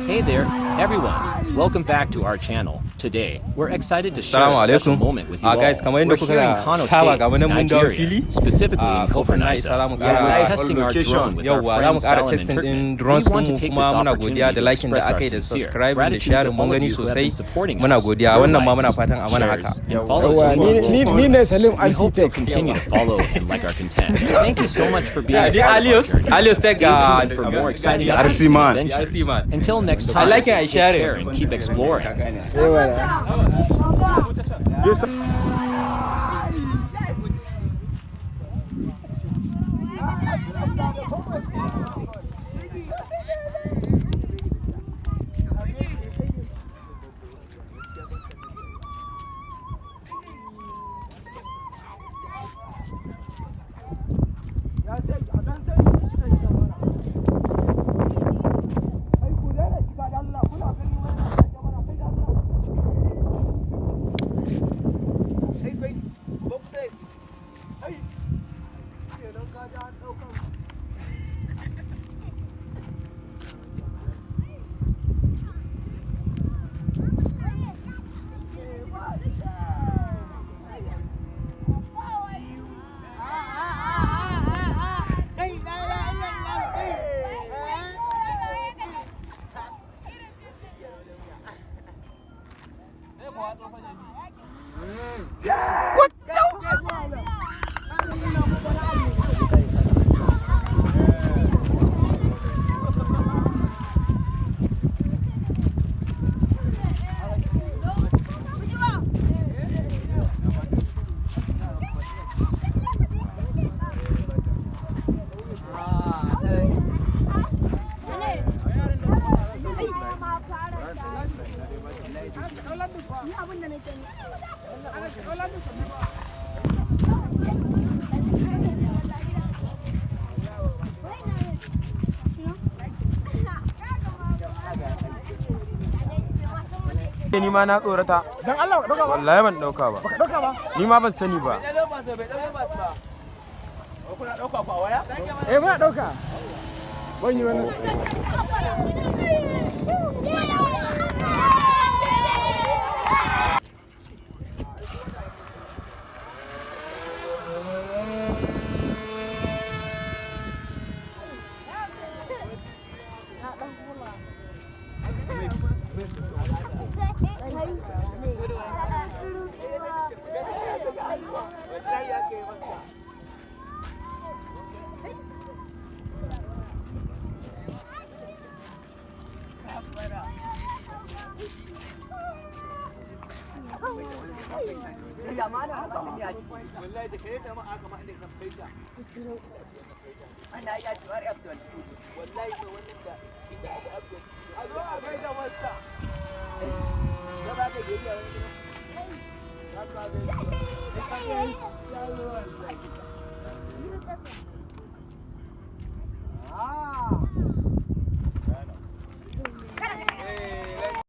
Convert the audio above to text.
Hey there, everyone. Welcome back to our channel. Today, we're excited to share a special moment with you all. Guys, kamar We're yadda here in kuka Kano saba State, ga wannan mun dawo Nigeria, fili specifically in kofar na Kofanisa. isa zamu We're kara testing our drone with our yawwa zamu friends kara Salam and testing din Turkmen. drones We want to mu take kuma this muna opportunity godiya da to liking da express our aka yi da sincere subscribing da gratitude sharing to mun all of gani you who have sosai been supporting muna us. godiya Your wannan ma muna likes, fatan a mana haka shares, and follows Yawwa, ni ne Salim we hope you'll Architect. continue to follow and like our content. Thank you so much for being a ni part of our Alios journey. Alios Stay tag tuned for more exciting RC updates man. and RC adventures. man. Until next I time, like it, I take share it. care and keep exploring. Ni ma na tsorata. Dan Allah ka dauka ba. Wallahi ban dauka ba. Baka dauka ba. Ni ma ban sani ba. Muna dauka. Ban yi wannan. Ah.